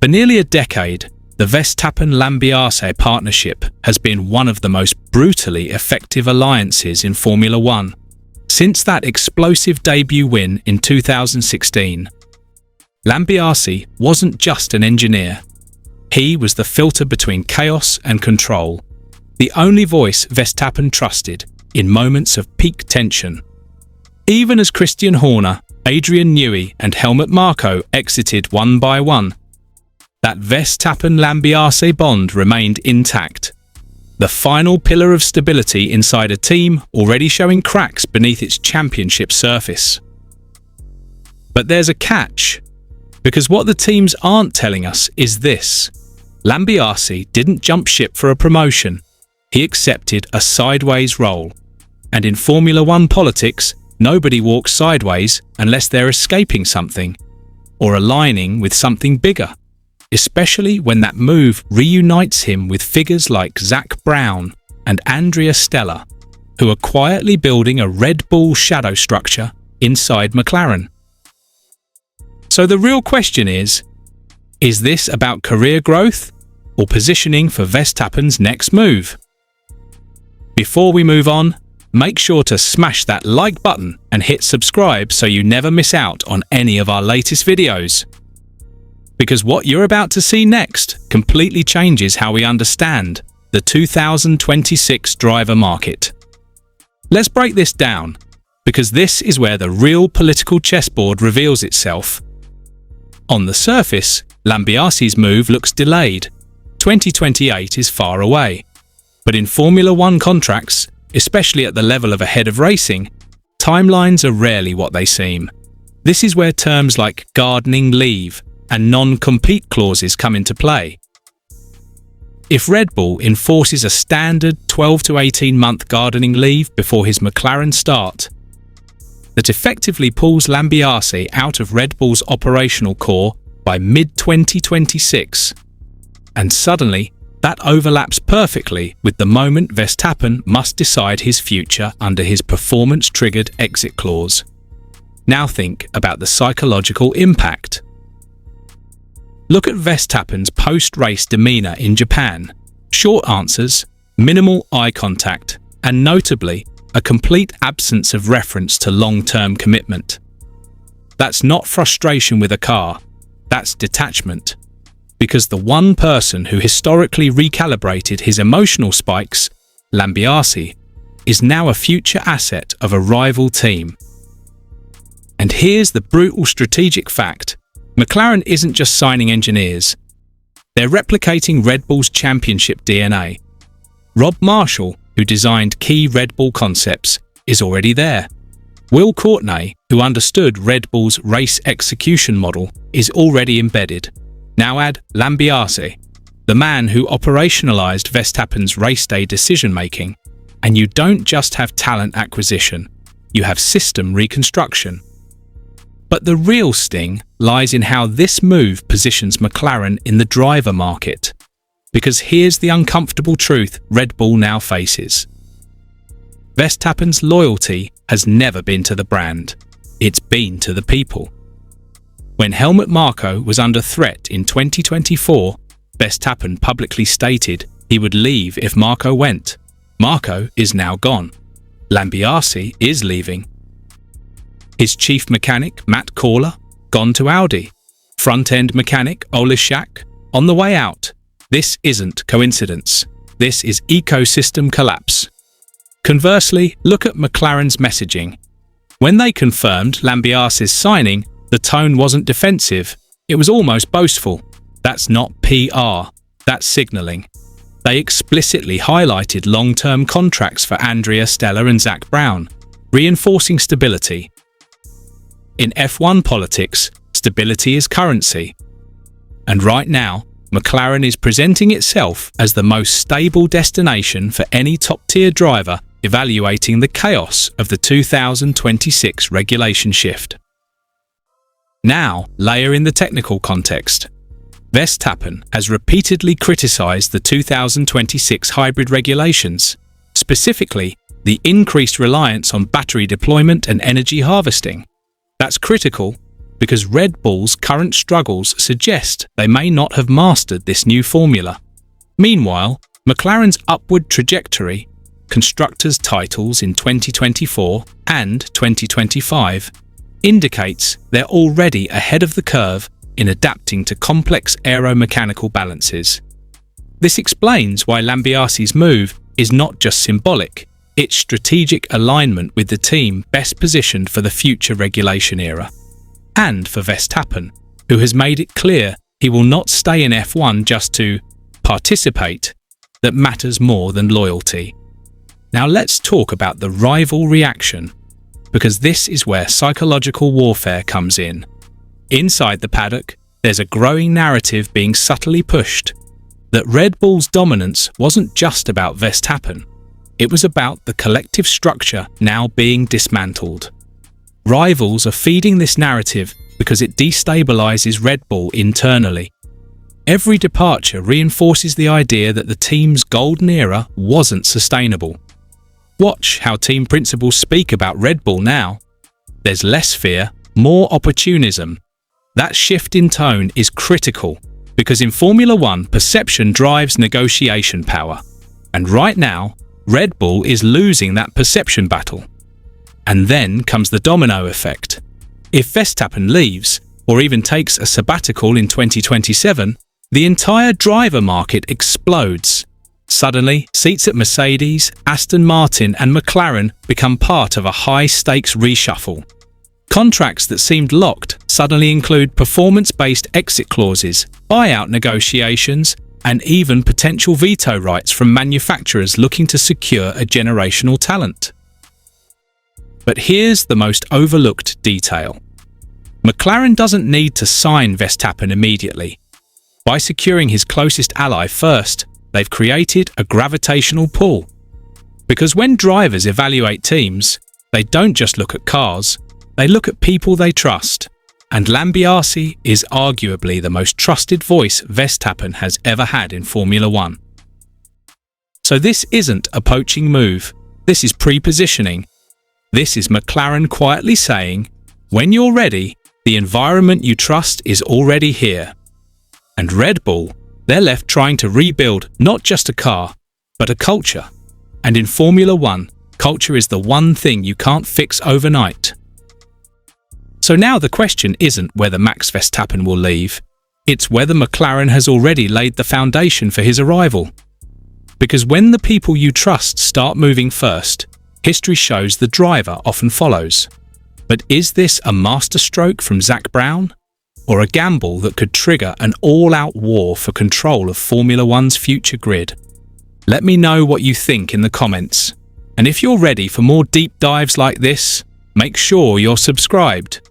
For nearly a decade, the Verstappen-Lambiase partnership has been one of the most brutally effective alliances in Formula One since that explosive debut win in 2016. Lambiase wasn't just an engineer. He was the filter between chaos and control, the only voice Verstappen trusted in moments of peak tension. Even as Christian Horner, Adrian Newey and Helmut Marko exited one by one, that Verstappen-Lambiase bond remained intact, the final pillar of stability inside a team already showing cracks beneath its championship surface. But there's a catch, because what the teams aren't telling us is this: Lambiase didn't jump ship for a promotion, he accepted a sideways role. And in Formula One politics, nobody walks sideways unless they're escaping something, or aligning with something bigger, especially when that move reunites him with figures like Zak Brown and Andrea Stella, who are quietly building a Red Bull shadow structure inside McLaren. So the real question is this about career growth or positioning for Verstappen's next move? Before we move on, make sure to smash that like button and hit subscribe so you never miss out on any of our latest videos. Because what you're about to see next completely changes how we understand the 2026 driver market. Let's break this down, because this is where the real political chessboard reveals itself. On the surface, Lambiase's move looks delayed. 2028 is far away. But in Formula One contracts, especially at the level of a head of racing, timelines are rarely what they seem. This is where terms like gardening leave and non-compete clauses come into play. If Red Bull enforces a standard 12 to 18-month gardening leave before his McLaren start, that effectively pulls Lambiase out of Red Bull's operational core by mid-2026, and suddenly that overlaps perfectly with the moment Verstappen must decide his future under his performance-triggered exit clause. Now think about the psychological impact. Look at Verstappen's post-race demeanour in Japan. Short answers, minimal eye contact, and notably, a complete absence of reference to long-term commitment. That's not frustration with a car, that's detachment. Because the one person who historically recalibrated his emotional spikes, Lambiase, is now a future asset of a rival team. And here's the brutal strategic fact: McLaren isn't just signing engineers. They're replicating Red Bull's championship DNA. Rob Marshall, who designed key Red Bull concepts, is already there. Will Courtney, who understood Red Bull's race execution model, is already embedded. Now add Lambiase, the man who operationalized Verstappen's race day decision-making, and you don't just have talent acquisition, you have system reconstruction. But the real sting lies in how this move positions McLaren in the driver market. Because here's the uncomfortable truth Red Bull now faces. Verstappen's loyalty has never been to the brand, it's been to the people. When Helmut Marko was under threat in 2024, Verstappen publicly stated he would leave if Marko went. Marko is now gone. Lambiase is leaving. His chief mechanic, Matt Corler, gone to Audi. Front-end mechanic, Ole Schack, on the way out. This isn't coincidence. This is ecosystem collapse. Conversely, look at McLaren's messaging. When they confirmed Lambiase's signing, the tone wasn't defensive, it was almost boastful. That's not PR, that's signalling. They explicitly highlighted long-term contracts for Andrea, Stella and Zak Brown, reinforcing stability. In F1 politics, stability is currency. And right now, McLaren is presenting itself as the most stable destination for any top-tier driver evaluating the chaos of the 2026 regulation shift. Now, layer in the technical context. Verstappen has repeatedly criticised the 2026 hybrid regulations, specifically the increased reliance on battery deployment and energy harvesting. That's critical, because Red Bull's current struggles suggest they may not have mastered this new formula. Meanwhile, McLaren's upward trajectory, constructors' titles in 2024 and 2025, indicates they're already ahead of the curve in adapting to complex aeromechanical balances. This explains why Lambiase's move is not just symbolic, it's strategic alignment with the team best positioned for the future regulation era. And for Verstappen, who has made it clear he will not stay in F1 just to participate, that matters more than loyalty. Now let's talk about the rival reaction, because this is where psychological warfare comes in. Inside the paddock, there's a growing narrative being subtly pushed that Red Bull's dominance wasn't just about Verstappen, it was about the collective structure now being dismantled. Rivals are feeding this narrative because it destabilizes Red Bull internally. Every departure reinforces the idea that the team's golden era wasn't sustainable. Watch how team principals speak about Red Bull now. There's less fear, more opportunism. That shift in tone is critical because in Formula One, perception drives negotiation power. And right now, Red Bull is losing that perception battle. And then comes the domino effect. If Verstappen leaves, or even takes a sabbatical in 2027, the entire driver market explodes. Suddenly, seats at Mercedes, Aston Martin and McLaren become part of a high-stakes reshuffle. Contracts that seemed locked suddenly include performance-based exit clauses, buyout negotiations, and even potential veto rights from manufacturers looking to secure a generational talent. But here's the most overlooked detail. McLaren doesn't need to sign Verstappen immediately. By securing his closest ally first, they've created a gravitational pull. Because when drivers evaluate teams, they don't just look at cars, they look at people they trust. And Lambiase is arguably the most trusted voice Verstappen has ever had in Formula One. So this isn't a poaching move, this is prepositioning. This is McLaren quietly saying, when you're ready, the environment you trust is already here. And Red Bull, they're left trying to rebuild not just a car, but a culture. And in Formula One, culture is the one thing you can't fix overnight. So now the question isn't whether Max Verstappen will leave, it's whether McLaren has already laid the foundation for his arrival. Because when the people you trust start moving first, history shows the driver often follows. But is this a masterstroke from Zak Brown? Or a gamble that could trigger an all-out war for control of Formula One's future grid? Let me know what you think in the comments. And if you're ready for more deep dives like this, make sure you're subscribed.